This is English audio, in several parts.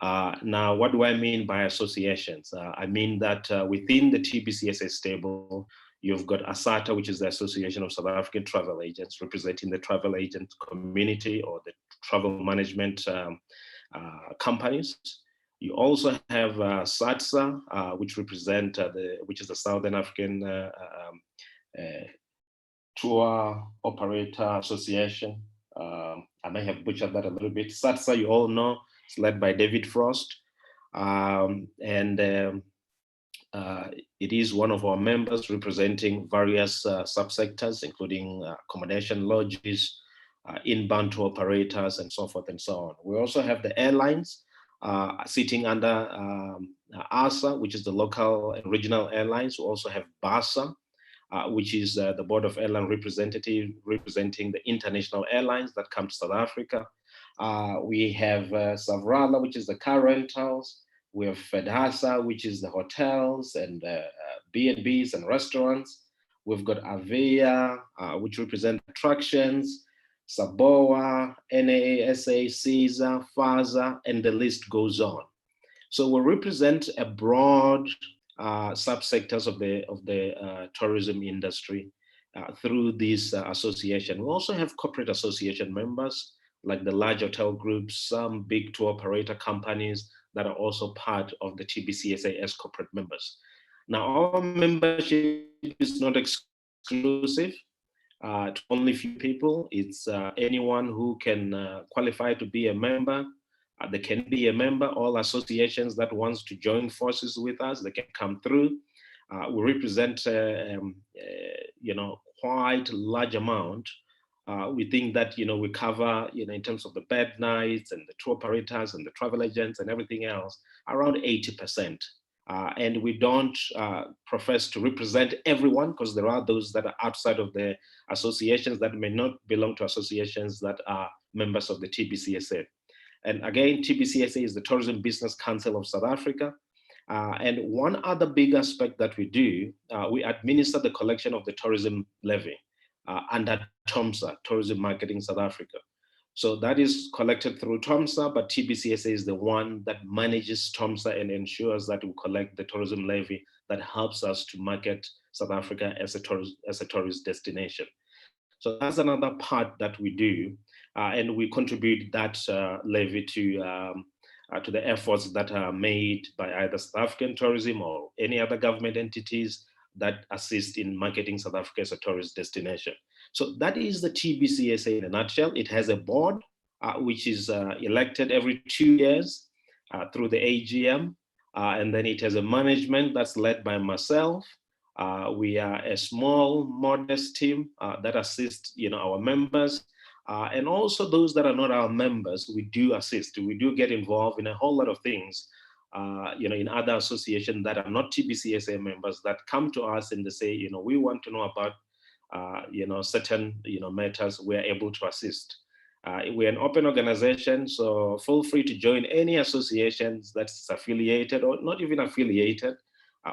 Now, what do I mean by associations? I mean that within the TBCSA stable, you've got ASATA, which is the Association of South African Travel Agents, representing the travel agent community or the travel management companies. You also have SATSA, which represent which is the Southern African Tour Operator Association. I may have butchered that a little bit. SATSA, you all know, it's led by David Frost. It is one of our members representing various subsectors, including accommodation, lodges, inbound tour operators, and so forth and so on. We also have the airlines sitting under ASA, which is the local and regional airlines. We also have BASA, which is the Board of Airline Representative representing the international airlines that come to South Africa. We have Savrala, which is the car rentals. We have FEDHASA, which is the hotels and B&Bs and restaurants. We've got Avea, which represent attractions, SABOA, NAASA, CISA, FASA, and the list goes on. So we represent a broad subsectors of the tourism industry through this association. We also have corporate association members, like the large hotel groups, some big tour operator companies that are also part of the TBCSA as corporate members. Now, our membership is not exclusive to only few people. It's anyone who can qualify to be a member. They can be a member. All associations that wants to join forces with us, they can come through. We represent, quite a large amount. We think that, we cover, in terms of the bed nights and the tour operators and the travel agents and everything else, around 80%. And we don't profess to represent everyone, because there are those that are outside of the associations that may not belong to associations that are members of the TBCSA. And again, TBCSA is the Tourism Business Council of South Africa. And one other big aspect that we do, we administer the collection of the tourism levy under TOMSA, Tourism Marketing South Africa. So that is collected through TOMSA, but TBCSA is the one that manages TOMSA and ensures that we collect the tourism levy that helps us to market South Africa as a tourist destination. So that's another part that we do, and we contribute that levy to the efforts that are made by either South African tourism or any other government entities that assist in marketing South Africa as a tourist destination. So that is the TBCSA in a nutshell. It has a board, which is elected every 2 years through the AGM. And then it has a management that's led by myself. We are a small, modest team that assists, our members. And also those that are not our members, we do assist. We do get involved in a whole lot of things, in other associations that are not TBCSA members that come to us and they say, we want to know about, certain, matters. We're able to assist. We're an open organization, so feel free to join any associations that's affiliated or not even affiliated.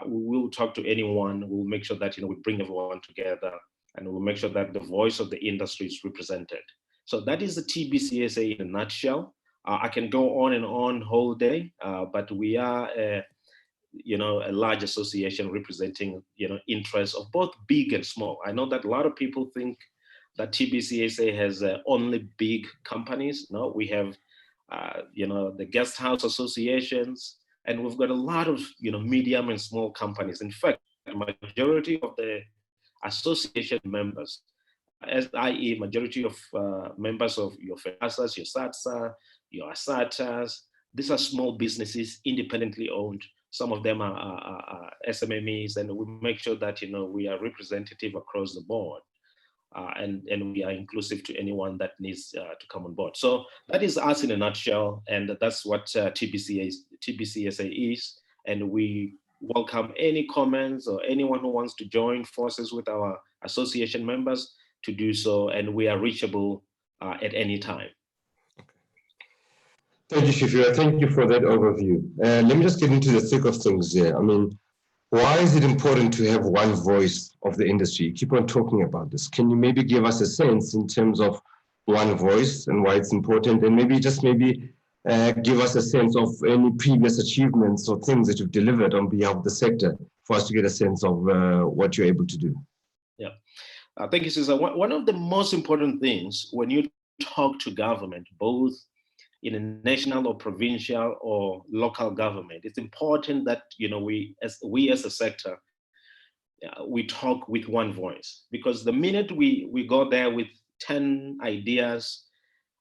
We will talk to anyone. We'll make sure that, we bring everyone together, and we'll make sure that the voice of the industry is represented. So that is the TBCSA in a nutshell. I can go on and on whole day, but we are a large association representing, interests of both big and small. I know that a lot of people think that TBCSA has only big companies. No, we have, the guest house associations, and we've got a lot of, medium and small companies. In fact, the majority of the association members, i.e. majority of members of your FEDHASAs, your SATSA, your ASATAs, these are small businesses, independently owned. Some of them are SMMEs, and we make sure that, we are representative across the board. And we are inclusive to anyone that needs to come on board. So that is us in a nutshell, and that's what TBCSA is. And we welcome any comments or anyone who wants to join forces with our association members to do so, and we are reachable at any time. Thank you, Shifira. Thank you for that overview. Let me just get into the thick of things here. I mean, why is it important to have one voice of the industry? You keep on talking about this. Can you maybe give us a sense in terms of one voice and why it's important, and maybe give us a sense of any previous achievements or things that you've delivered on behalf of the sector for us to get a sense of what you're able to do. Yeah. Thank you, Cesar. One of the most important things when you talk to government, both in a national or provincial or local government, it's important that we as a sector, we talk with one voice. Because the minute we go there with 10 ideas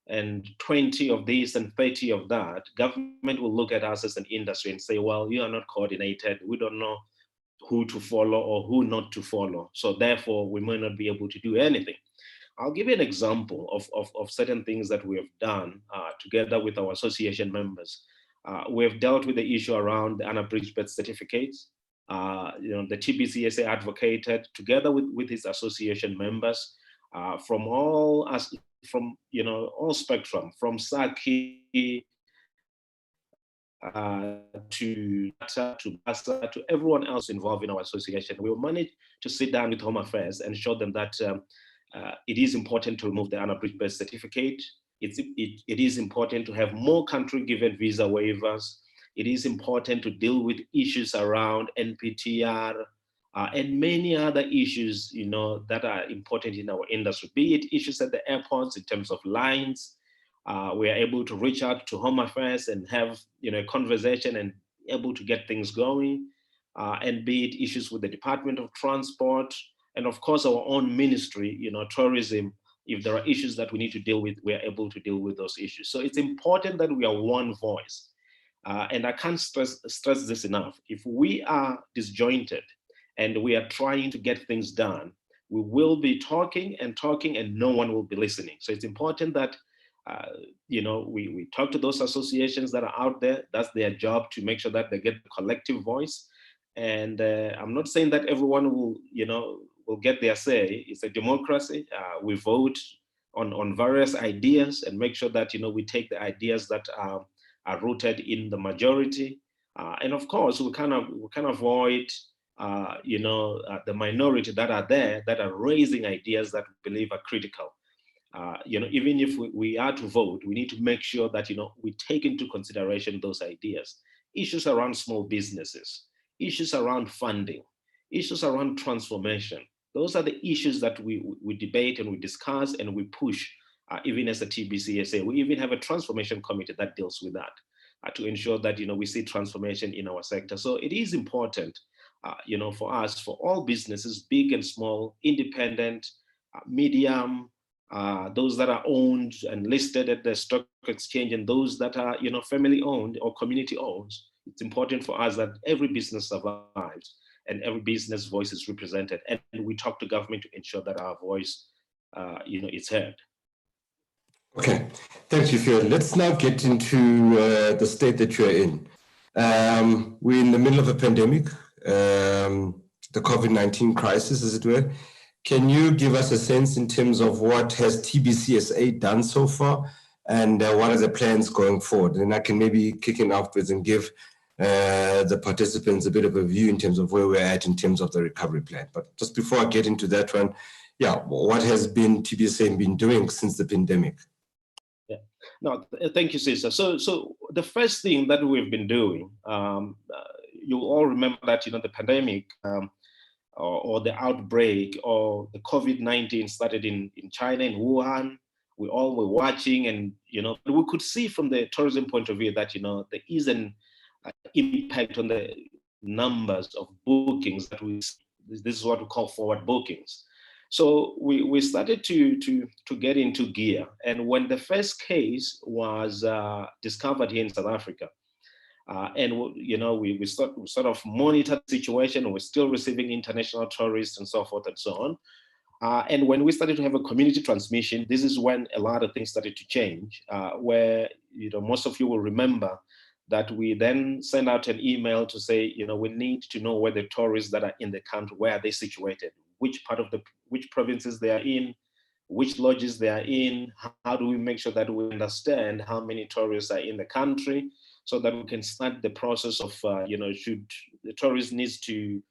and 20 of this and 30 of that, government will look at us as an industry and say, well, you are not coordinated. We don't know who to follow or who not to follow. So therefore, we may not be able to do anything. I'll give you an example of certain things that we have done together with our association members. We have dealt with the issue around the unabridged birth certificates. The TBCSA advocated together with his association members from all spectrum, from Saki to BASA, to everyone else involved in our association. We will manage to sit down with Home Affairs and show them that it is important to remove the unabridged birth certificate. It is important to have more country-given visa waivers. It is important to deal with issues around NPTR and many other issues, that are important in our industry, be it issues at the airports in terms of lines. We are able to reach out to Home Affairs and have a conversation and able to get things going, and be it issues with the Department of Transport, and of course our own ministry, tourism. If there are issues that we need to deal with, we are able to deal with those issues. So it's important that we are one voice. And I can't stress this enough. If we are disjointed and we are trying to get things done, we will be talking and no one will be listening. So it's important that we talk to those associations that are out there. That's their job, to make sure that they get the collective voice. And I'm not saying that everyone will get their say. It's a democracy. We vote on various ideas and make sure that we take the ideas that are rooted in the majority. And of course, we can avoid the minority that are there, that are raising ideas that we believe are critical. Even if we are to vote, we need to make sure that we take into consideration those ideas. Issues around small businesses, issues around funding, issues around transformation. Those are the issues that we debate and we discuss and we push. Even as a TBCSA, we even have a transformation committee that deals with that, to ensure that we see transformation in our sector. So it is important, for us, for all businesses, big and small, independent, medium, those that are owned and listed at the stock exchange, and those that are family owned or community owned. It's important for us that every business survives and every business voice is represented, and we talk to government to ensure that our voice is heard. Okay, thank you, Phil. Let's now get into the state that you're in. We're in the middle of a pandemic, the COVID-19 crisis, as it were. Can you give us a sense in terms of what has TBCSA done so far, and what are the plans going forward? And I can maybe kick in afterwards and give the participants a bit of a view in terms of where we're at in terms of the recovery plan. But just before I get into that one, what has TBCSA been doing since the pandemic? Yeah. No, thank you, Cesar. So the first thing that we've been doing, you all remember that the pandemic or the outbreak or the COVID-19 started in China, in Wuhan. We all were watching, and we could see from the tourism point of view that there is an impact on the numbers of bookings that we see. This is what we call forward bookings. So we started to get into gear. And when the first case was discovered here in South Africa, and we sort of monitored the situation, we're still receiving international tourists and so forth and so on. And when we started to have a community transmission, this is when a lot of things started to change, where most of you will remember that we then sent out an email to say, we need to know where the tourists that are in the country, where are they situated, which provinces they are in, which lodges they are in. How do we make sure that we understand how many tourists are in the country, so that we can start the process of, should the tourist needs to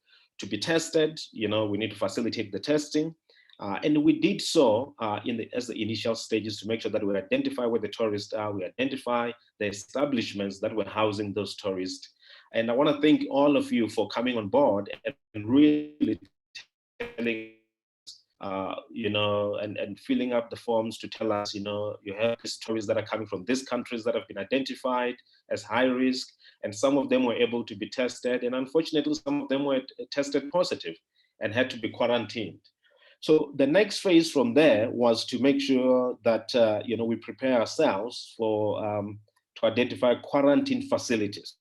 be tested, we need to facilitate the testing. And we did so as the initial stages to make sure that we identify where the tourists are, we identify the establishments that were housing those tourists. And I want to thank all of you for coming on board and really telling us, and filling up the forms to tell us, you have these tourists that are coming from these countries that have been identified as high risk, and some of them were able to be tested. And unfortunately, some of them were tested positive and had to be quarantined. So the next phase from there was to make sure that we prepare ourselves for to identify quarantine facilities,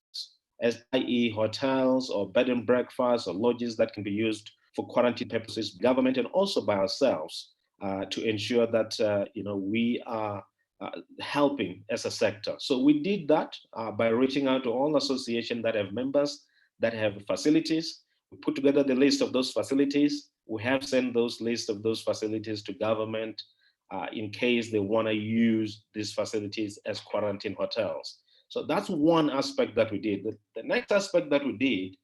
as i.e. hotels or bed and breakfasts or lodges that can be used for quarantine purposes, government and also by ourselves to ensure that we are helping as a sector. So we did that by reaching out to all associations that have members that have facilities. We put together the list of those facilities. We have sent those lists of those facilities to government in case they want to use these facilities as quarantine hotels. So that's one aspect that we did. The next aspect that we did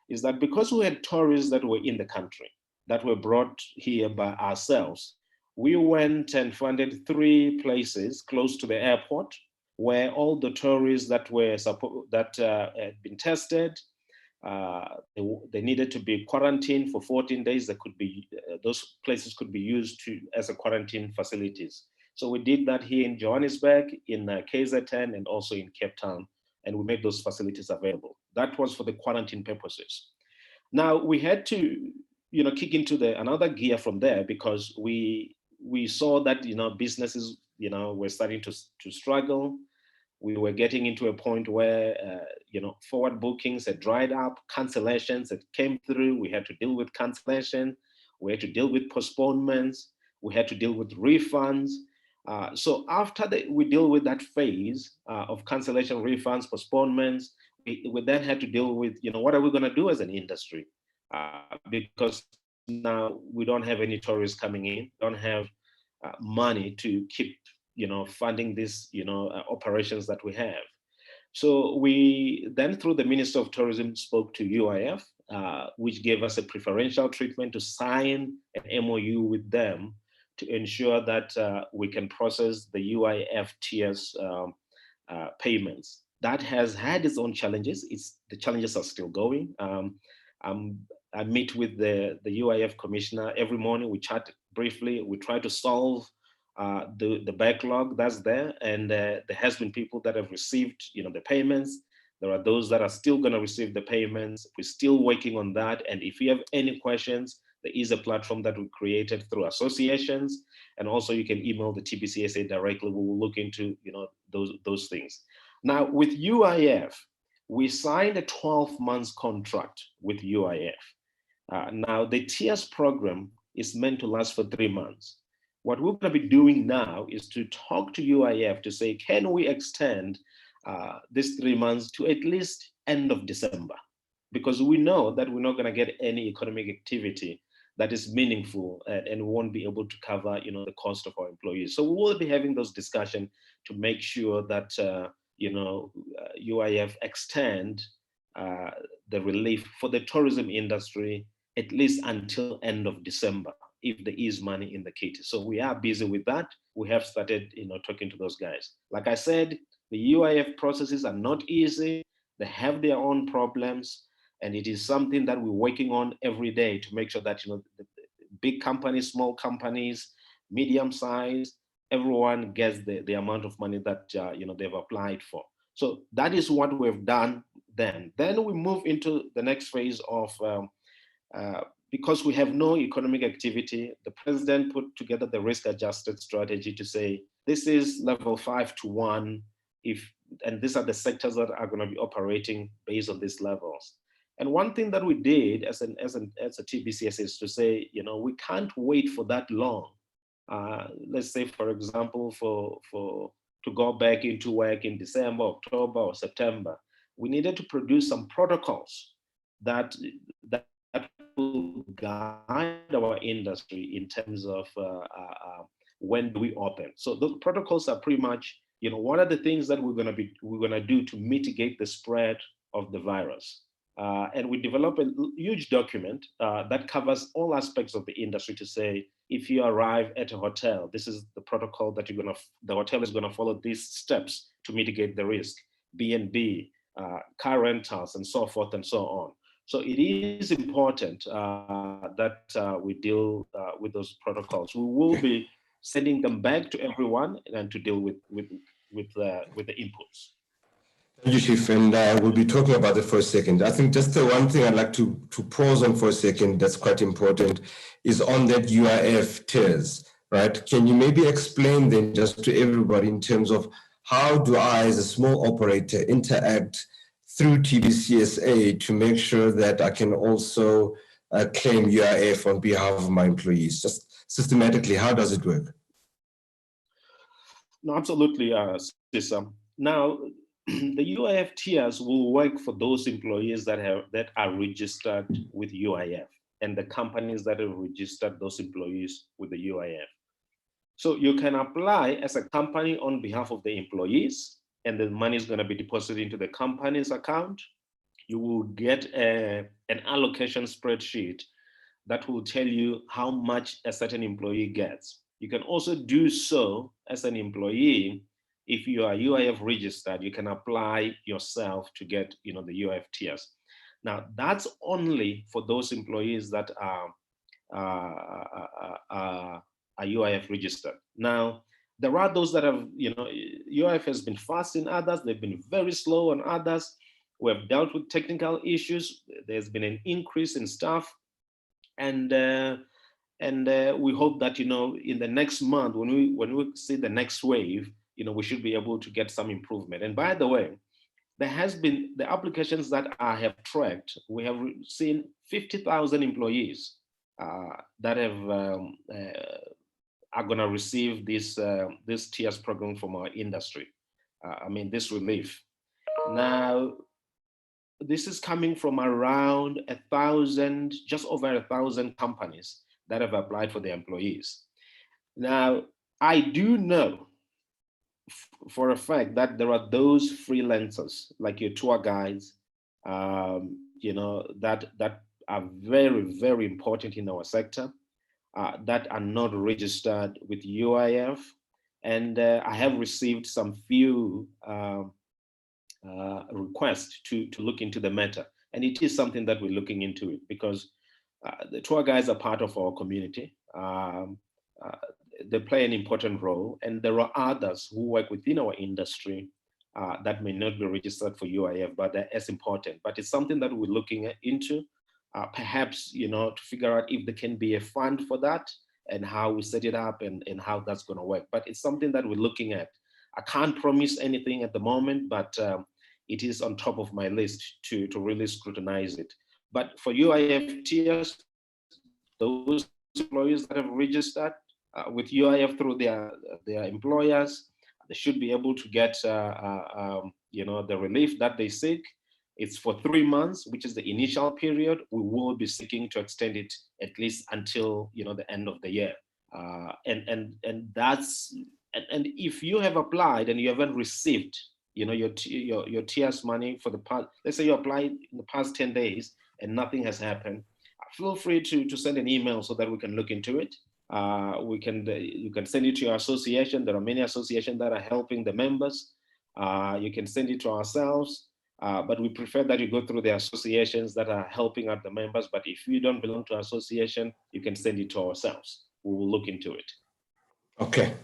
is that because we had tourists that were in the country, that were brought here by ourselves, we went and funded 3 places close to the airport where all the tourists that had been tested, they needed to be quarantined for 14 days. That could be those places could be used as a quarantine facilities. So we did that here in Johannesburg, in KZN, and also in Cape Town, and we made those facilities available. That was for the quarantine purposes. Now we had to, kick into another gear from there, because we saw that businesses were starting to struggle. We were getting into a point where forward bookings had dried up, cancellations that came through. We had to deal with cancellation. We had to deal with postponements. We had to deal with refunds. So after we deal with that phase of cancellation, refunds, postponements, we then had to deal with, what are we going to do as an industry? Because now we don't have any tourists coming in, don't have money to keep, funding these, operations that we have. So we then, through the Minister of Tourism, spoke to UIF, which gave us a preferential treatment to sign an MOU with them to ensure that we can process the UIF TS payments. That has had its own challenges. The challenges are still going. I meet with the UIF commissioner every morning. We chat briefly. We try to solve the backlog that's there. And there has been people that have received, the payments. There are those that are still going to receive the payments. We're still working on that. And if you have any questions, there is a platform that we created through associations, and also you can email the TBCSA directly. We will look into those things. Now with UIF, we signed a 12 months contract with UIF. Now the TS program is meant to last for 3 months. What we're going to be doing now is to talk to UIF to say, can we extend this 3 months to at least end of December? Because we know that we're not going to get any economic activity that is meaningful, and we won't be able to cover, the cost of our employees. So we will be having those discussions to make sure that, UIF extend the relief for the tourism industry at least until end of December, if there is money in the kit. So we are busy with that. We have started, talking to those guys. Like I said, the UIF processes are not easy. They have their own problems. And it is something that we're working on every day to make sure that, the big companies, small companies, medium size, everyone gets the amount of money that, they've applied for. So that is what we've done then. Then we move into the next phase of, because we have no economic activity, the president put together the risk-adjusted strategy to say, this is level 5 to 1, and these are the sectors that are going to be operating based on these levels. And one thing that we did as a TBCS is to say, we can't wait for that long. Let's say, for example, to go back into work in December, October, or September, we needed to produce some protocols that will guide our industry in terms of when do we open. So those protocols are pretty much, what are the things that we're gonna do to mitigate the spread of the virus? And we develop a huge document that covers all aspects of the industry to say, if you arrive at a hotel, this is the protocol that the hotel is gonna follow these steps to mitigate the risk, B&B, car rentals, and so forth and so on. So it is important that we deal with those protocols. We will be sending them back to everyone and to deal with the inputs. Thank you, Chief, and we'll be talking about it for a second. I think just the one thing I'd like to pause on for a second that's quite important is on that UIF tiers, right? Can you maybe explain then just to everybody in terms of how do I, as a small operator, interact through TBCSA to make sure that I can also claim UIF on behalf of my employees? Just systematically, how does it work? No, absolutely, Sisa. Now, the UIF tiers will work for those employees that are registered with UIF and the companies that have registered those employees with the UIF. So you can apply as a company on behalf of the employees, and the money is going to be deposited into the company's account. You will get an allocation spreadsheet that will tell you how much a certain employee gets. You can also do so as an employee. If you are UIF registered, you can apply yourself to get the UIF tiers. Now, that's only for those employees that are UIF registered. Now, there are those that have, UIF has been fast in others, they've been very slow on others. We have dealt with technical issues. There's been an increase in staff, and we hope that in the next month, when we see the next wave, we should be able to get some improvement. And by the way, there has been the applications that I have tracked. We have seen 50,000 employees that have are going to receive this tiers program from our industry. This relief. Now, this is coming from around 1,000, just over 1,000 companies that have applied for their employees. Now, I do know for a fact that there are those freelancers like your tour guides, that are very, very important in our sector, that are not registered with UIF. And I have received some few requests to look into the matter. And it is something that we're looking into it, because the tour guides are part of our community. They play an important role, and there are others who work within our industry that may not be registered for UIF, but they're as important. But it's something that we're looking into, perhaps, to figure out if there can be a fund for that and how we set it up and how that's going to work. But it's something that we're looking at. I can't promise anything at the moment, but it is on top of my list to really scrutinize it. But for UIF tiers, those employees that have registered with UIF through their employers, they should be able to get the relief that they seek. It's for 3 months, which is the initial period. We will be seeking to extend it at least until the end of the year. And if you have applied and you haven't received your tiers money for the past, let's say you applied in the past 10 days and nothing has happened, feel free to send an email so that we can look into it. You can send it to your association. There are many associations that are helping the members. You can send it to ourselves, but we prefer that you go through the associations that are helping out the members. But if you don't belong to an association, you can send it to ourselves. We will look into it. Okay.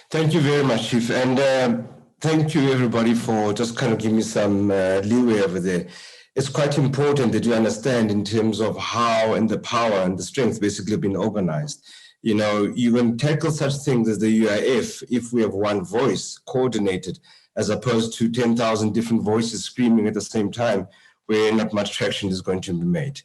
Thank you very much, Chief. And thank you, everybody, for just kind of giving me some leeway over there. It's quite important that you understand in terms of how and the power and the strength basically have been organized. You can tackle such things as the UIF if we have one voice coordinated, as opposed to 10,000 different voices screaming at the same time, where not much traction is going to be made.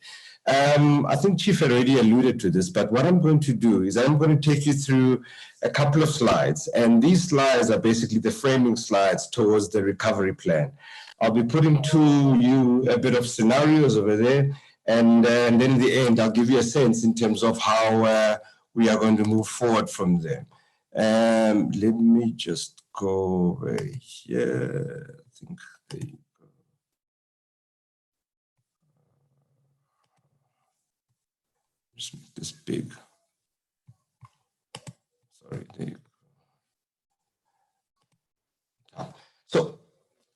I think Chief already alluded to this, but what I'm going to do is I'm going to take you through a couple of slides, and these slides are basically the framing slides towards the recovery plan. I'll be putting to you a bit of scenarios over there, and then in the end, I'll give you a sense in terms of how we are going to move forward from there. Let me just go over here. I think there you go. Just make this big. Sorry, there you go. So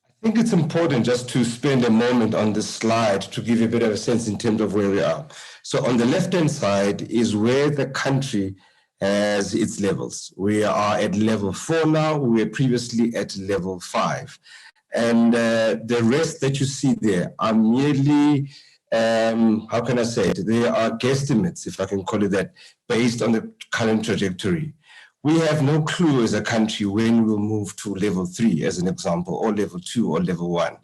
I think it's important just to spend a moment on this slide to give you a bit of a sense in terms of where we are. So on the left-hand side is where the country has its levels. We are at level 4 now. We were previously at level 5. And the rest that you see there are merely, how can I say it? They are guesstimates, if I can call it that, based on the current trajectory. We have no clue as a country when we'll move to level 3, as an example, or level 2 or level 1.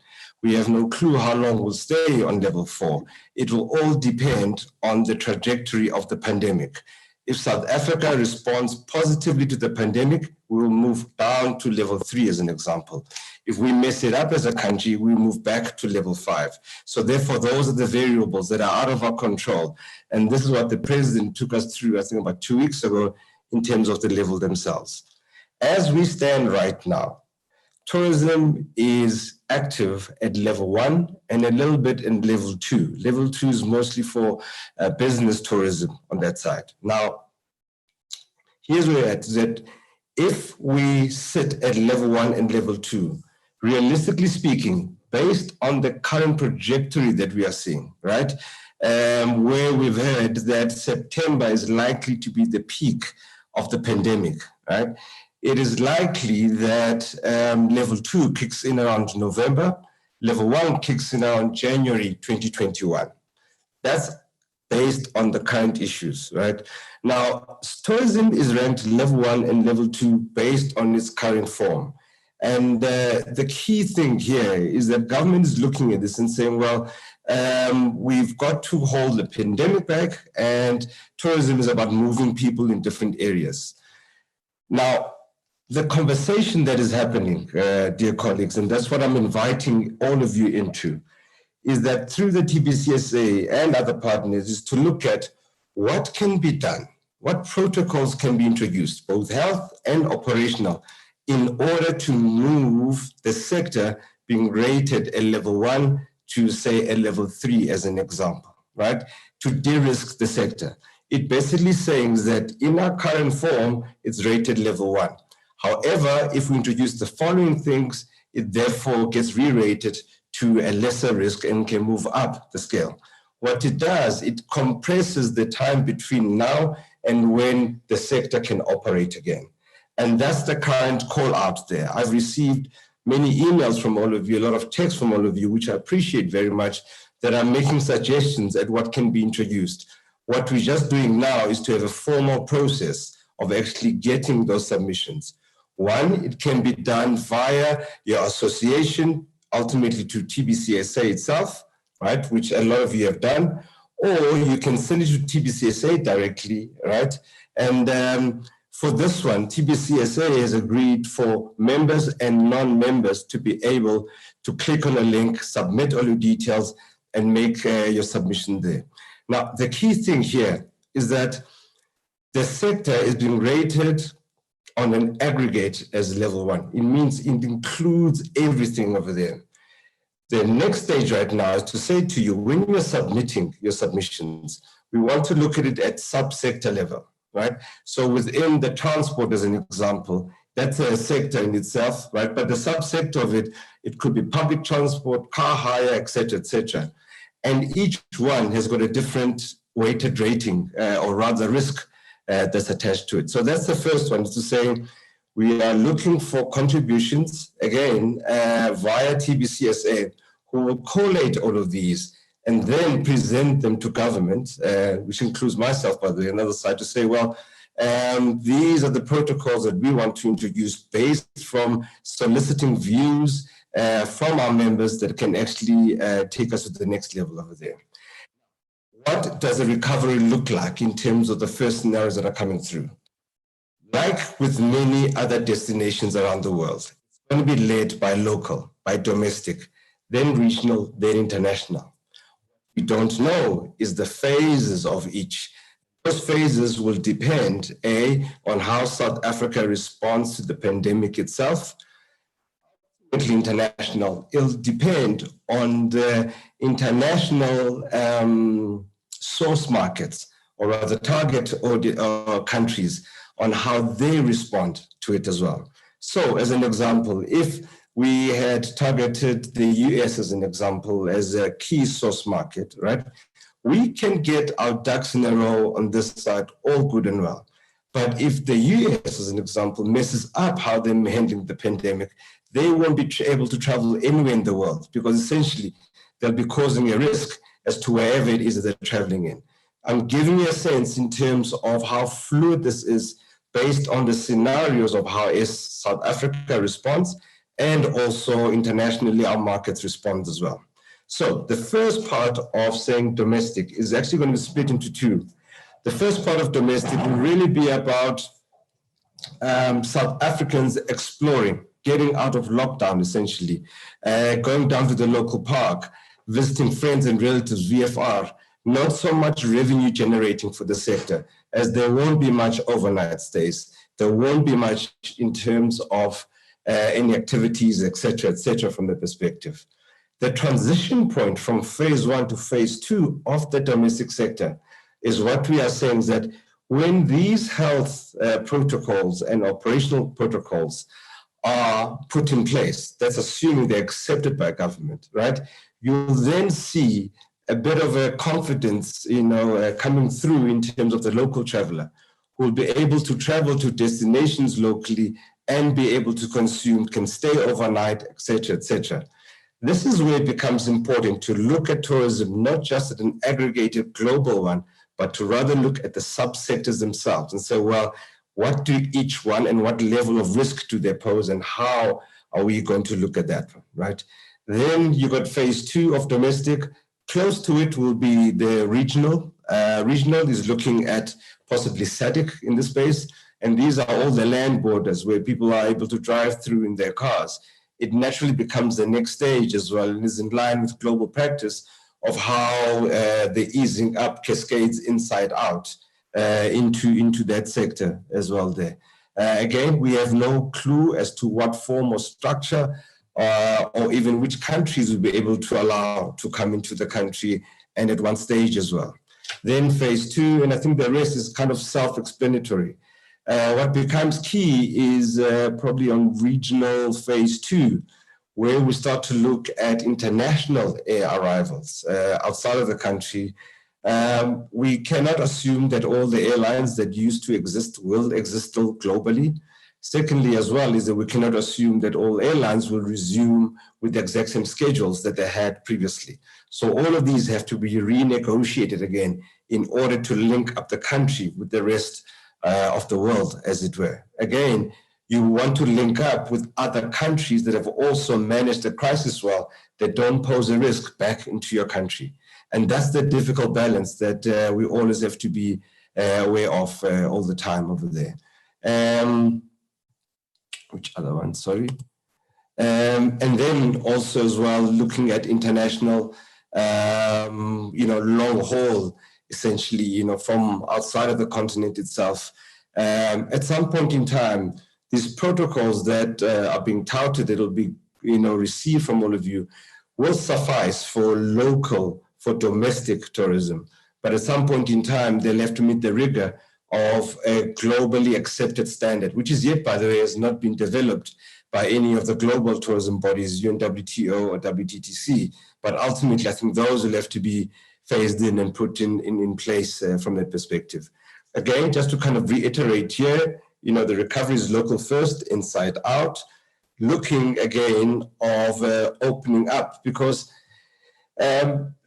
We have no clue how long we'll stay on level 4. It will all depend on the trajectory of the pandemic. If South Africa responds positively to the pandemic, we will move down to level 3 as an example. If we mess it up as a country, we move back to level 5. So therefore, those are the variables that are out of our control. And this is what the president took us through, I think about 2 weeks ago, in terms of the level themselves. As we stand right now, tourism is active at level 1 and a little bit in level 2. Level 2 is mostly for business tourism on that side. Now, here's where we're at, that if we sit at level 1 and level 2, realistically speaking, based on the current trajectory that we are seeing, right, where we've heard that September is likely to be the peak of the pandemic, right? It is likely that level 2 kicks in around November, level 1 kicks in around January 2021. That's based on the current issues, right? Now, tourism is ranked level 1 and level 2 based on its current form. And the key thing here is that government is looking at this and saying, well, we've got to hold the pandemic back, and tourism is about moving people in different areas. Now, the conversation that is happening, dear colleagues, and that's what I'm inviting all of you into, is that through the TBCSA and other partners is to look at what can be done, what protocols can be introduced, both health and operational, in order to move the sector being rated a level 1 to, say, a level 3 as an example, right? To de-risk the sector. It basically saying that in our current form, it's rated level 1. However, if we introduce the following things, it therefore gets re-rated to a lesser risk and can move up the scale. What it does, it compresses the time between now and when the sector can operate again. And that's the current call out there. I've received many emails from all of you, a lot of texts from all of you, which I appreciate very much, that are making suggestions at what can be introduced. What we're just doing now is to have a formal process of actually getting those submissions. One, it can be done via your association, ultimately to TBCSA itself, right, which a lot of you have done, or you can send it to TBCSA directly, right? And for this one, TBCSA has agreed for members and non-members to be able to click on a link, submit all your details, and make your submission there. Now, the key thing here is that the sector is being rated on an aggregate as level 1. It means it includes everything over there. The next stage right now is to say to you, when you're submitting your submissions, we want to look at it at subsector level, right? So within the transport, as an example, that's a sector in itself, right? But the subsector of it, it could be public transport, car hire, et cetera, and each one has got a different weighted rating, or rather risk that's attached to it. So that's the first one, is to say we are looking for contributions, again, via TBCSA, who will collate all of these and then present them to government, which includes myself, by the way, another side, to say, well, these are the protocols that we want to introduce based from soliciting views from our members that can actually take us to the next level over there. What does a recovery look like in terms of the first scenarios that are coming through? Like with many other destinations around the world, it's going to be led by local, by domestic, then regional, then international. We don't know is the phases of each. Those phases will depend, A, on how South Africa responds to the pandemic itself. International, it'll depend on the international source markets, or rather target countries on how they respond to it as well. So as an example, if we had targeted the US as an example, as a key source market, right? We can get our ducks in a row on this side, all good and well. But if the US, as an example, messes up how they're handling the pandemic, they won't be able to travel anywhere in the world, because essentially they'll be causing a risk as to wherever it is that they're traveling in. I'm giving you a sense in terms of how fluid this is based on the scenarios of how South Africa responds, and also internationally our markets respond as well. So the first part of saying domestic is actually going to be split into two. The first part of domestic will really be about South Africans exploring, getting out of lockdown essentially, going down to the local park, visiting friends and relatives, VFR, not so much revenue generating for the sector, as there won't be much overnight stays. There won't be much in terms of any activities, et cetera, from the perspective. The transition point from phase 1 to phase 2 of the domestic sector is what we are saying, is that when these health protocols and operational protocols are put in place, that's assuming they're accepted by government, right? You'll then see a bit of a confidence, coming through in terms of the local traveler, who will be able to travel to destinations locally and be able to consume, can stay overnight, et cetera, et cetera. This is where it becomes important to look at tourism, not just at an aggregated global one, but to rather look at the subsectors themselves and say, well, what do each one and what level of risk do they pose, and how are we going to look at that one, right? Then you got phase 2 of domestic. Close to it will be the regional. Regional is looking at possibly SADC in this space, and these are all the land borders where people are able to drive through in their cars. It naturally becomes the next stage as well, and is in line with global practice of how the easing up cascades inside out into that sector as well there. Again, we have no clue as to what form or structure or even which countries will be able to allow to come into the country, and at one stage as well. Then phase 2, and I think the rest is kind of self-explanatory. What becomes key is probably on regional phase 2, where we start to look at international air arrivals outside of the country. We cannot assume that all the airlines that used to exist will exist still globally. Secondly, as well, is that we cannot assume that all airlines will resume with the exact same schedules that they had previously. So all of these have to be renegotiated again in order to link up the country with the rest of the world, as it were. Again, you want to link up with other countries that have also managed the crisis well, that don't pose a risk back into your country. And that's the difficult balance that we always have to be aware of all the time over there. Which other one? Sorry. And then also as well, looking at international, long haul, essentially, from outside of the continent itself. At some point in time, these protocols that are being touted, that will be, received from all of you, will suffice for domestic tourism. But at some point in time, they'll have to meet the rigor of a globally accepted standard, which is yet, by the way, has not been developed by any of the global tourism bodies, UNWTO or WTTC. But ultimately, I think those will have to be phased in and put in place from that perspective. Again, just to kind of reiterate here, the recovery is local first, inside out, looking again of opening up, because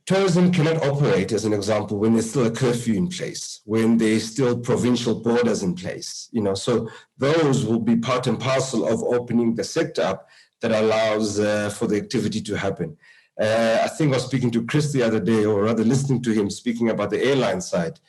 tourism cannot operate, as an example, when there's still a curfew in place, when there's still provincial borders in place. So those will be part and parcel of opening the sector up that allows for the activity to happen. I think I was speaking to Chris the other day, or rather listening to him speaking about the airline side.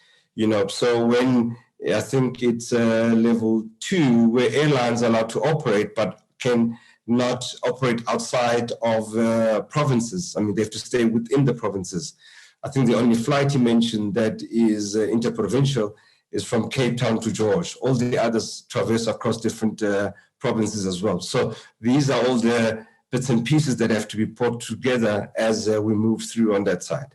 So when I think it's level 2, where airlines are allowed to operate, but can not operate outside of provinces. I mean, they have to stay within the provinces. I think the only flight he mentioned that is interprovincial is from Cape Town to George. All the others traverse across different provinces as well. So these are all the bits and pieces that have to be put together as we move through on that side.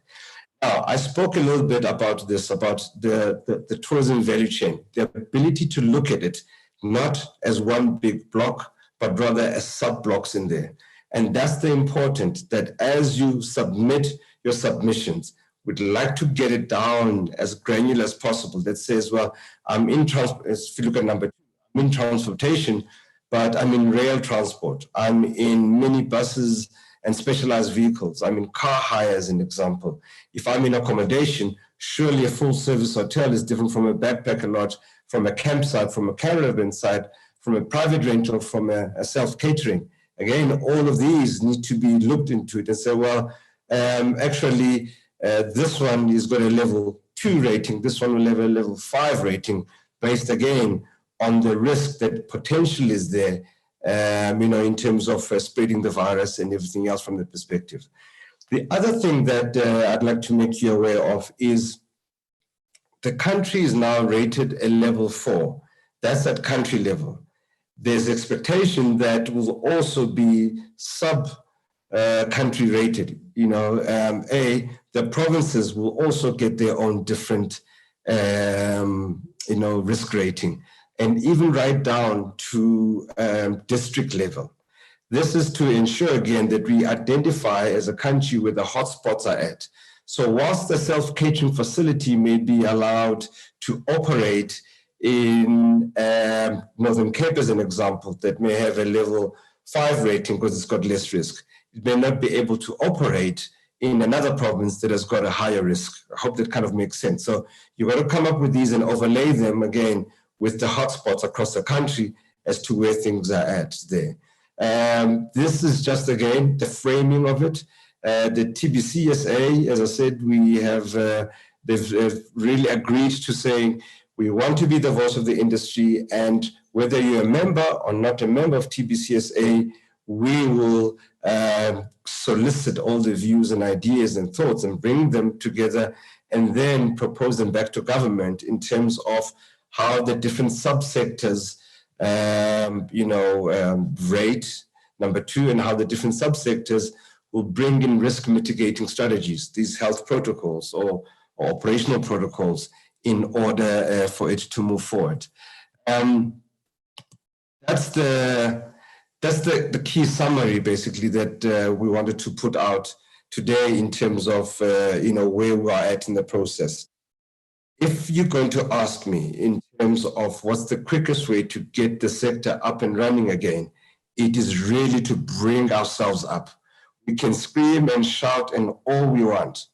Now, I spoke a little bit about this, about the tourism value chain, the ability to look at it not as one big block, but rather as sub-blocks in there. And that's the important, that as you submit your submissions, we'd like to get it down as granular as possible. That says, well, I'm in transport, if you look at number 2, I'm in transportation, but I'm in rail transport. I'm in minibuses and specialized vehicles. I'm in car hire, as an example. If I'm in accommodation, surely a full service hotel is different from a backpacker lodge, from a campsite, from a caravan site, from a private rental, from a self-catering. Again, all of these need to be looked into it and say, well, actually, this one is got a level 2 rating, this one will have a level 5 rating, based again on the risk that potential is there, in terms of spreading the virus and everything else from the perspective. The other thing that I'd like to make you aware of is the country is now rated a level 4. That's at country level. There's expectation that will also be sub-country rated. The provinces will also get their own different, risk rating, and even right down to district level. This is to ensure, again, that we identify as a country where the hotspots are at. So whilst the self-catering facility may be allowed to operate in Northern Cape, as an example, that may have a level 5 rating because it's got less risk, it may not be able to operate in another province that has got a higher risk. I hope that kind of makes sense. So you've got to come up with these and overlay them, again, with the hotspots across the country as to where things are at there. This is just, again, the framing of it. The TBCSA, as I said, they've really agreed to saying we want to be the voice of the industry, and whether you're a member or not a member of TBCSA, we will solicit all the views and ideas and thoughts and bring them together and then propose them back to government in terms of how the different subsectors rate, number 2, and how the different subsectors will bring in risk mitigating strategies, these health protocols or operational protocols, in order for it to move forward. That's the key summary, basically, that we wanted to put out today in terms of where we are at in the process. If you're going to ask me in terms of what's the quickest way to get the sector up and running again, it is really to bring ourselves up. We can scream and shout and all we want,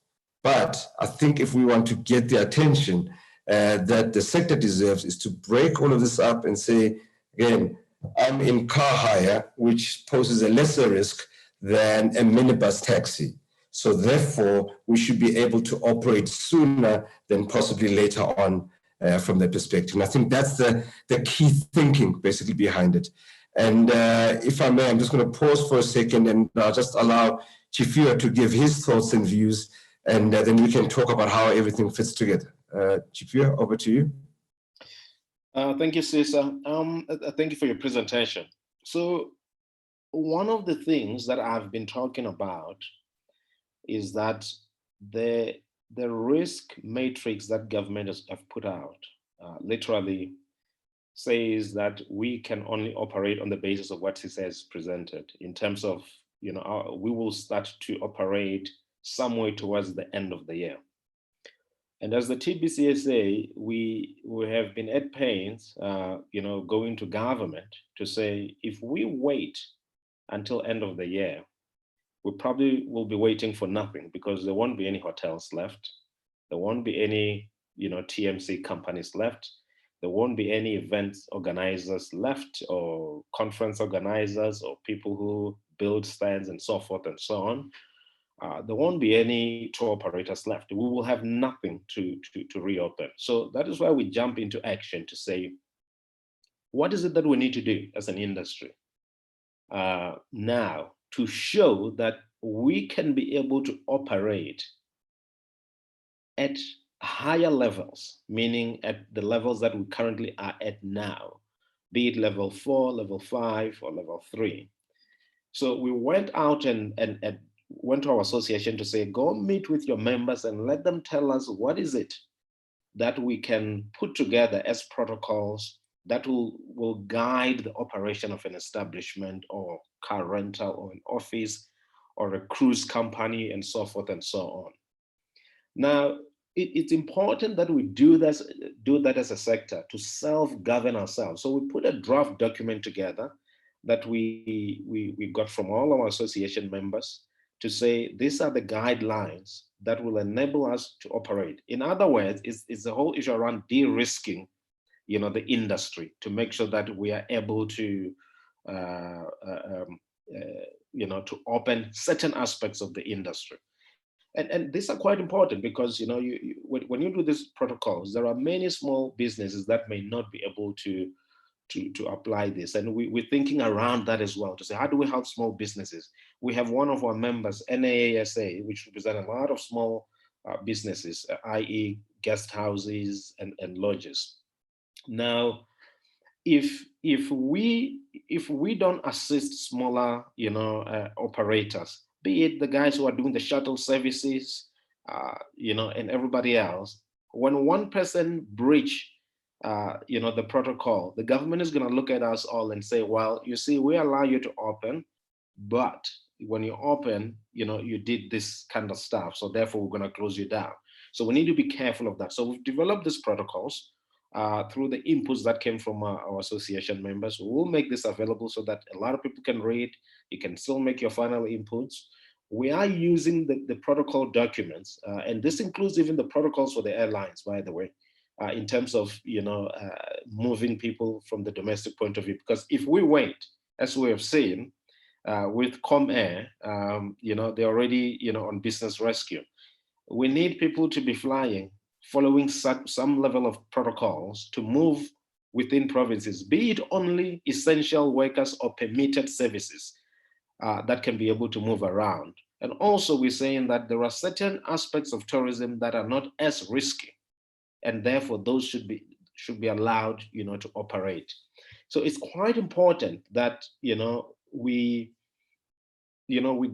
but I think if we want to get the attention that the sector deserves, is to break all of this up and say, again, I'm in car hire, which poses a lesser risk than a minibus taxi. So therefore, we should be able to operate sooner than possibly later on from that perspective. And I think that's the key thinking basically behind it. And if I may, I'm just going to pause for a second and I'll just allow Chifio to give his thoughts and views, and then we can talk about how everything fits together. Chifio, over to you. Thank you, Cesar. Thank you for your presentation. So one of the things that I've been talking about is that the risk matrix that government have put out literally says that we can only operate on the basis of what he says presented, in terms of, we will start to operate somewhere towards the end of the year. And as the TBCSA, we have been at pains, going to government to say, if we wait until end of the year, we probably will be waiting for nothing, because there won't be any hotels left. There won't be any, TMC companies left. There won't be any event organizers left, or conference organizers, or people who build stands and so forth and so on. There won't be any tour operators left. We will have nothing to reopen. So that is why we jump into action to say, what is it that we need to do as an industry now to show that we can be able to operate at higher levels, meaning at the levels that we currently are at now, be it level 4, level 5, or level 3. So we went out and went to our association to say, go meet with your members and let them tell us what is it that we can put together as protocols that will guide the operation of an establishment or car rental or an office or a cruise company and so forth and so on. Now, it's important that we do that as a sector to self-govern ourselves. So we put a draft document together that we got from all our association members to say these are the guidelines that will enable us to operate. In other words, it's the whole issue around de-risking, the industry to make sure that we are able to, to open certain aspects of the industry. And these are quite important because when you do these protocols, there are many small businesses that may not be able to apply this, and we're thinking around that as well to say, how do we help small businesses? We have one of our members, NAASA, which represent a lot of small businesses, i.e. guest houses and lodges. Now, if we don't assist smaller operators, be it the guys who are doing the shuttle services, and everybody else, when one person breach the protocol, the government is going to look at us all and say, well, you see, we allow you to open, but when you open, you did this kind of stuff, so therefore we're going to close you down. So we need to be careful of that. So we've developed these protocols through the inputs that came from our association members. We will make this available so that a lot of people can read. You can still make your final inputs. We are using the protocol documents, and this includes even the protocols for the airlines, by the way, in terms of moving people from the domestic point of view. Because if we wait, as we have seen with Comair, they're already on business rescue. We need people to be flying, following some level of protocols to move within provinces, be it only essential workers or permitted services that can be able to move around. And also we're saying that there are certain aspects of tourism that are not as risky, and therefore those should be allowed to operate. So it's quite important that we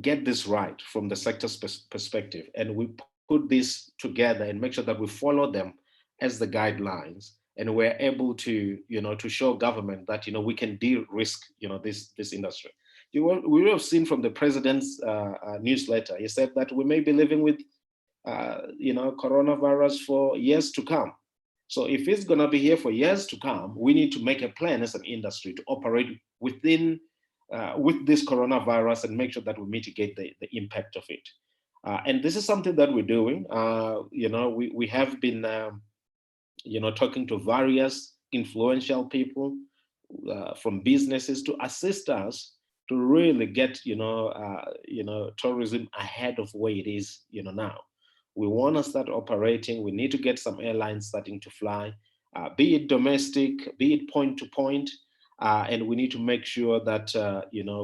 get this right from the sector's perspective, and we put this together and make sure that we follow them as the guidelines, and we're able to to show government that we can de-risk this industry. We will have seen from the president's newsletter, he said that we may be living with coronavirus for years to come. So if it's going to be here for years to come, we need to make a plan as an industry to operate within with this coronavirus and make sure that we mitigate the impact of it. And this is something that we're doing. We have been, talking to various influential people from businesses to assist us to really get, tourism ahead of where it is, now. We want to start operating. We need to get some airlines starting to fly, be it domestic, be it point to point, and we need to make sure that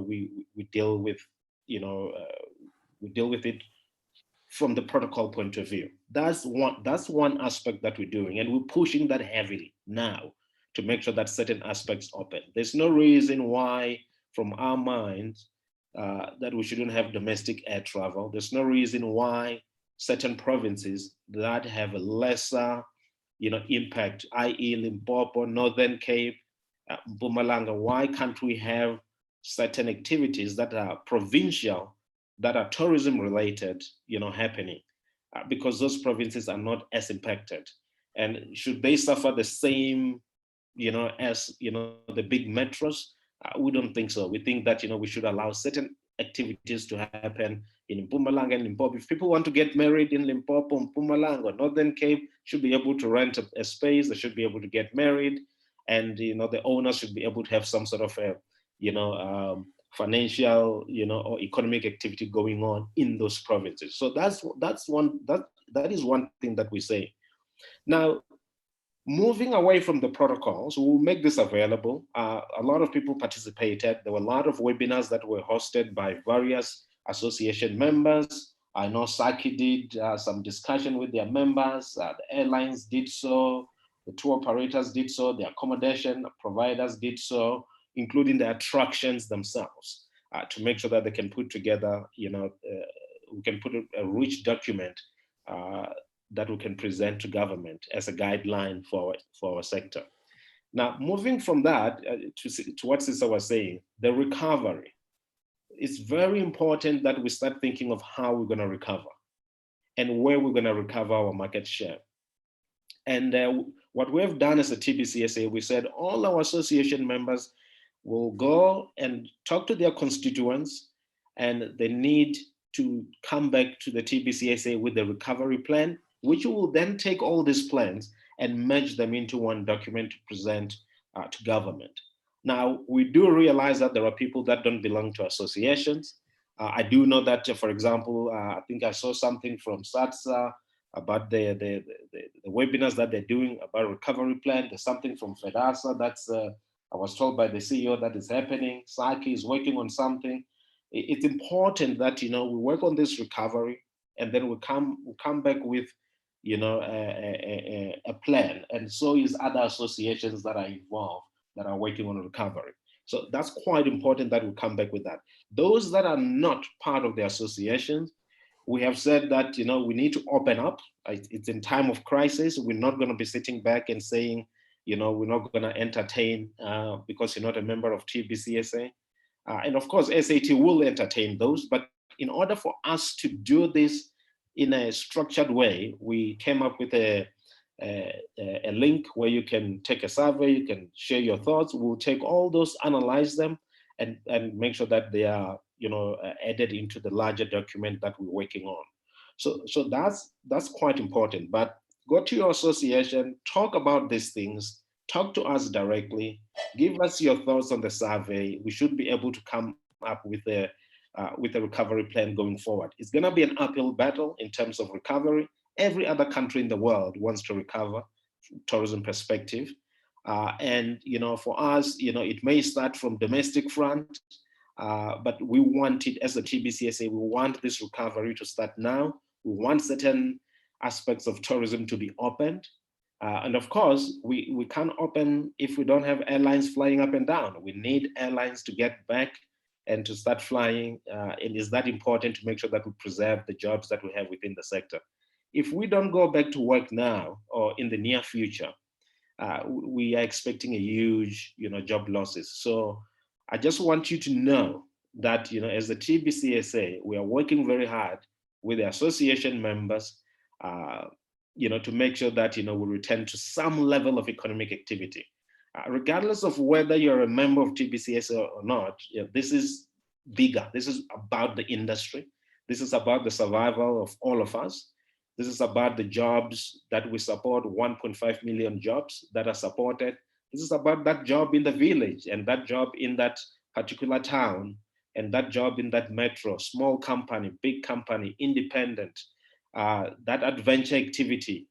we deal with it from the protocol point of view. That's one aspect that we're doing, and we're pushing that heavily now to make sure that certain aspects open. There's no reason why, from our minds, that we shouldn't have domestic air travel. There's no reason why certain provinces that have a lesser, impact, i.e. Limpopo, Northern Cape, Mpumalanga, why can't we have certain activities that are provincial, that are tourism related, happening? Because those provinces are not as impacted. And should they suffer the same, as, the big metros? We don't think so. We think that, we should allow certain activities to happen in Mpumalanga and Limpopo. If people want to get married in Limpopo, Mpumalanga, Northern Cape, should be able to rent a space. They should be able to get married, and the owners should be able to have some sort of a financial or economic activity going on in those provinces. So that is one thing that we say. Now, moving away from the protocols, we'll make this available. A lot of people participated. There were a lot of webinars that were hosted by various association members. I know Saki did some discussion with their members. The airlines did so. The tour operators did so. The accommodation providers did so, including the attractions themselves, to make sure that they can put together, we can put a rich document that we can present to government as a guideline for our sector. Now, moving from that to what Sisa was saying, the recovery. It's very important that we start thinking of how we're going to recover and where we're going to recover our market share. And what we have done as a TBCSA, we said all our association members will go and talk to their constituents, and they need to come back to the TBCSA with the recovery plan, which will then take all these plans and merge them into one document to present to government. Now, we do realize that there are people that don't belong to associations. I do know that, for example, I think I saw something from SATSA about the webinars that they're doing about recovery plan. There's something from FEDASA that's, I was told by the CEO that is happening. Psyche is working on something. It's important that, we work on this recovery, and then we come back with, a plan. And so is other associations that are involved that are working on recovery. So that's quite important that we come back with that. Those that are not part of the associations, we have said that, we need to open up. It's in time of crisis. We're not going to be sitting back and saying, we're not going to entertain because you're not a member of TBCSA. And of course, SAT will entertain those. But in order for us to do this in a structured way, we came up with a link where you can take a survey, you can share your thoughts. We'll take all those, analyze them, and make sure that they are, added into the larger document that we're working on. So that's quite important. But go to your association, talk about these things, talk to us directly, give us your thoughts on the survey. We should be able to come up with a recovery plan going forward. It's going to be an uphill battle in terms of recovery. Every other country in the world wants to recover from tourism perspective. And, for us, it may start from domestic front, but we want it as a TBCSA, we want this recovery to start now. We want certain aspects of tourism to be opened. And of course, we can't open if we don't have airlines flying up and down. We need airlines to get back and to start flying. And it's that important to make sure that we preserve the jobs that we have within the sector. If we don't go back to work now or in the near future, we are expecting a huge, job losses. So I just want you to know that, as the TBCSA, we are working very hard with the association members, to make sure that, we return to some level of economic activity. Regardless of whether you're a member of TBCSA or not, this is bigger. This is about the industry. This is about the survival of all of us. This is about the jobs that we support, 1.5 million jobs that are supported. This is about that job in the village and that job in that particular town and that job in that metro, small company, big company, independent, that adventure activity.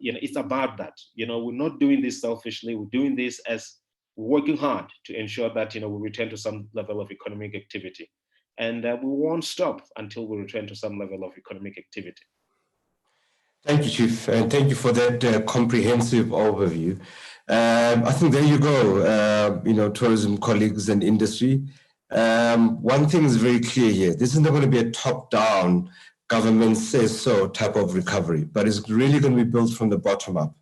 It's about that. We're not doing this selfishly. We're doing this as we're working hard to ensure that, we return to some level of economic activity. And we won't stop until we return to some level of economic activity. Thank you, Chief, and thank you for that comprehensive overview. I think there you go, tourism colleagues and industry. One thing is very clear here. This is not going to be a top-down, government says so type of recovery, but it's really going to be built from the bottom up,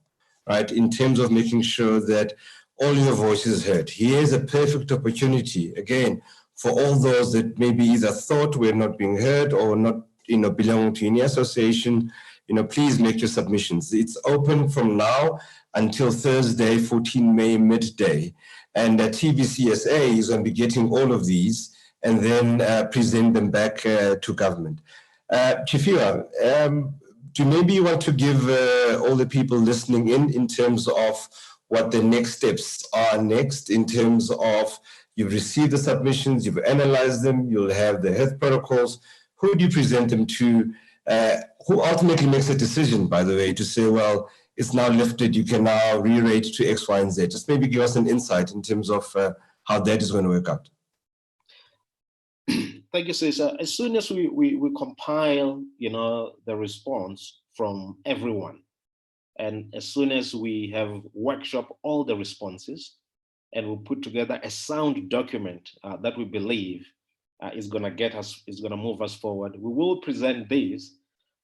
right, in terms of making sure that all your voices heard. Here's a perfect opportunity, again, for all those that maybe either thought we're not being heard or not, belong to any association. Please make your submissions. It's open from now until Thursday, 14 May, midday. And TBCSA is going to be getting all of these and then present them back to government. Chifiwa, do maybe you want to give all the people listening in terms of what the next steps are next in terms of you've received the submissions, you've analyzed them, you'll have the health protocols. Who do you present them to? Who ultimately makes a decision, by the way, to say, well, it's now lifted, you can now re-rate to X, Y, and Z. Just maybe give us an insight in terms of how that is going to work out. Thank you, Cesar. As soon as we compile, the response from everyone, and as soon as we have workshop all the responses, and we'll put together a sound document that we believe is going to move us forward. We will present this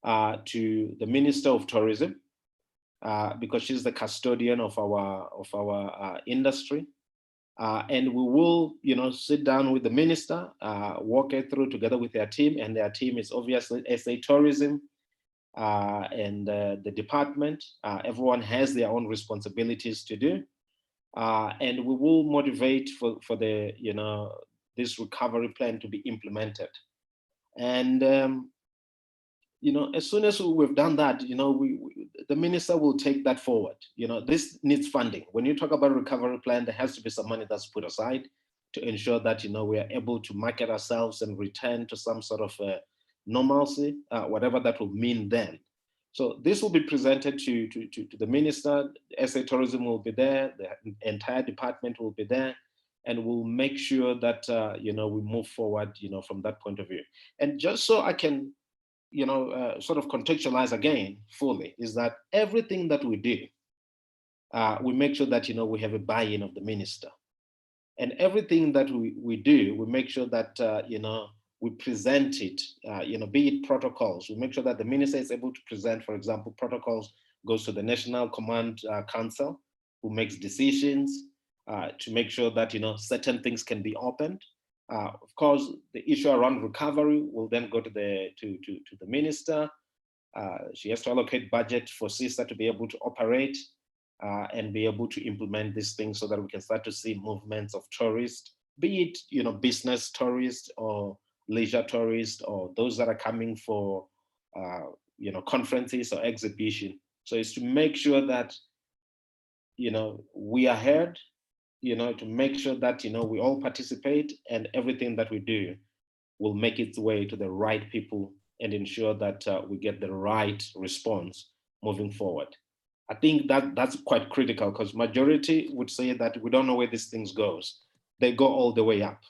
to the Minister of Tourism because she's the custodian of our industry. And we will, sit down with the minister, walk it through together with their team, and their team is obviously SA Tourism and the department. Everyone has their own responsibilities to do, and we will motivate for the, this recovery plan to be implemented. And as soon as we've done that, the minister will take that forward. This needs funding. When you talk about a recovery plan, there has to be some money that's put aside to ensure that, we are able to market ourselves and return to some sort of normalcy, whatever that will mean then. So this will be presented to the minister. SA Tourism will be there. The entire department will be there. And we'll make sure that, we move forward, from that point of view. And just so I can, sort of contextualize again fully, is that everything that we do, we make sure that, we have a buy-in of the minister. And everything that we do, we make sure that, we present it, be it protocols. We make sure that the minister is able to present, for example, protocols, goes to the National Command Council, who makes decisions to make sure that, certain things can be opened. Of course, the issue around recovery will then go to the minister. She has to allocate budget for CISA to be able to operate and be able to implement these things so that we can start to see movements of tourists, be it business tourists or leisure tourists or those that are coming for conferences or exhibition. So it's to make sure that we are heard, to make sure that, we all participate and everything that we do will make its way to the right people and ensure that we get the right response moving forward. I think that's quite critical because majority would say that we don't know where these things goes. They go all the way up.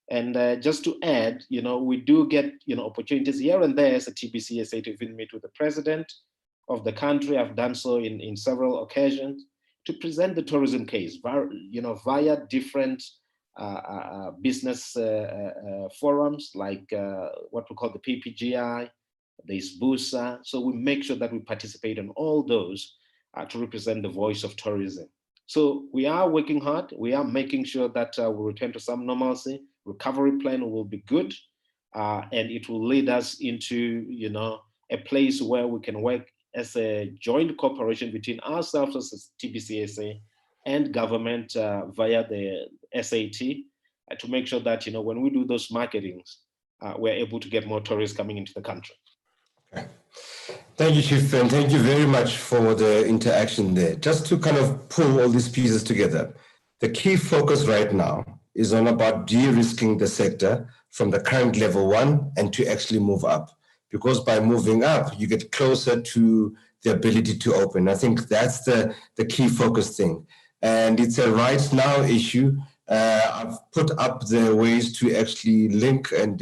And just to add, we do get, opportunities here and there as a TBCSA to even meet with the president of the country. I've done so in several occasions, to present the tourism case, via different business forums like what we call the PPGI, there's BUSA. So we make sure that we participate in all those to represent the voice of tourism. So we are working hard. We are making sure that we return to some normalcy. Recovery plan will be good, and it will lead us into, a place where we can work as a joint cooperation between ourselves as TBCSA and government via the SAT to make sure that, when we do those marketings, we're able to get more tourists coming into the country. Okay. Thank you, Chief, and thank you very much for the interaction there. Just to kind of pull all these pieces together, the key focus right now is on about de-risking the sector from the current level 1 and to actually move up. Because by moving up, you get closer to the ability to open. I think that's the key focus thing. And it's a right now issue. I've put up the ways to actually link and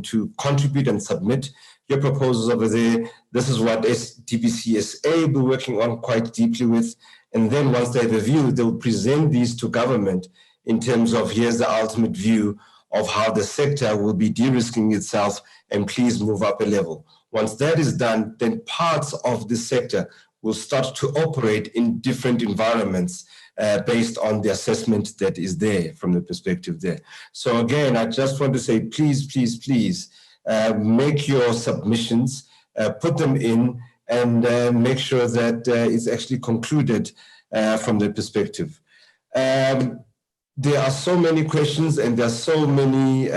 to contribute and submit your proposals over there. This is what TBCSA will be working on quite deeply with. And then once they review, they'll present these to government in terms of here's the ultimate view of how the sector will be de-risking itself, and please move up a level. Once that is done, then parts of the sector will start to operate in different environments based on the assessment that is there from the perspective there. So again, I just want to say, please, please, please make your submissions, put them in, and make sure that it's actually concluded from the perspective. There are so many questions and there are so many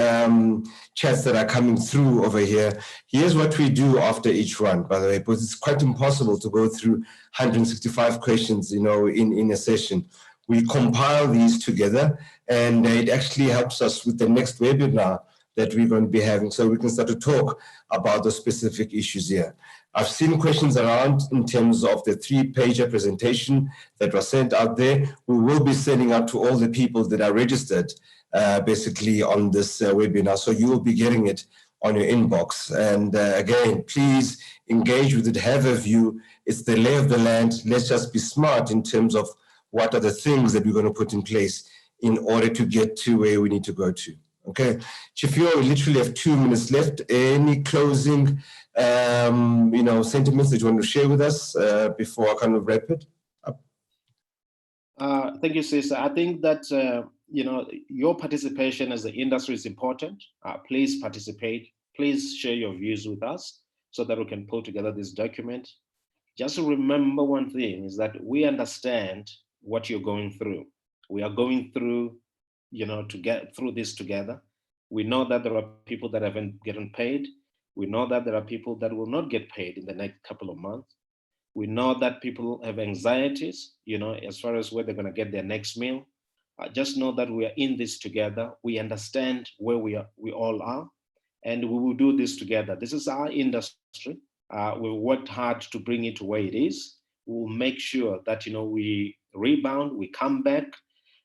chats that are coming through over here. Here's what we do after each run, by the way, because it's quite impossible to go through 165 questions, in a session. We compile these together, and it actually helps us with the next webinar that we're going to be having, so we can start to talk about the specific issues here. I've seen questions around in terms of the 3-pager presentation that was sent out there. We will be sending out to all the people that are registered basically on this webinar. So you will be getting it on your inbox. And again, please engage with it, have a view. It's the lay of the land. Let's just be smart in terms of what are the things that we're going to put in place in order to get to where we need to go to. Okay, Chifio, we literally have 2 minutes left. Any closing, sentiments that you want to share with us before I kind of wrap it up? Thank you, Cesar. I think that your participation as the industry is important. Please participate. Please share your views with us so that we can pull together this document. Just remember one thing is that we understand what you're going through. We are going through, to get through this together. We know that there are people that haven't gotten paid. We know that there are people that will not get paid in the next couple of months. We know that people have anxieties, as far as where they're going to get their next meal. Just know that we are in this together. We understand where we all are, and we will do this together. This is our industry. We've worked hard to bring it to where it is. We'll make sure that we rebound, we come back,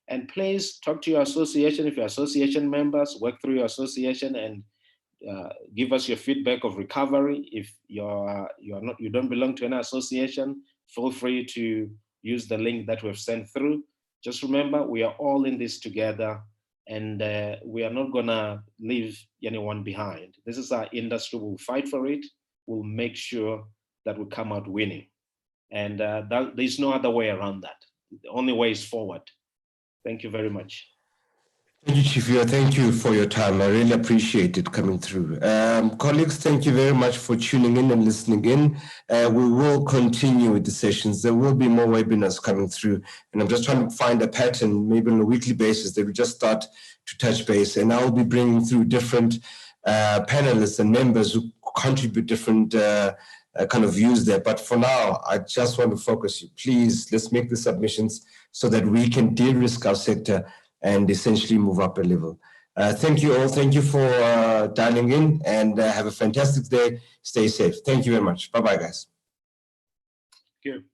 and please talk to your association. If you're association members, work through your association and give us your feedback of recovery. If you don't belong to any association, feel free to use the link that we've sent through. Just remember, we are all in this together, and we are not gonna leave anyone behind. This is our industry. We'll fight for it. We'll make sure that we come out winning, and there's no other way around that. The only way is forward. Thank you very much. Thank you, Chifio. Thank you for your time. I really appreciate it coming through. Colleagues, thank you very much for tuning in and listening in. We will continue with the sessions. There will be more webinars coming through. And I'm just trying to find a pattern, maybe on a weekly basis, that we just start to touch base. And I will be bringing through different panelists and members who contribute different kind of views there. But for now, I just want to focus you. Please, let's make the submissions so that we can de-risk our sector and essentially move up a level. Thank you all. Thank you for dialing in, and have a fantastic day. Stay safe. Thank you very much. Bye-bye, guys. Thank you.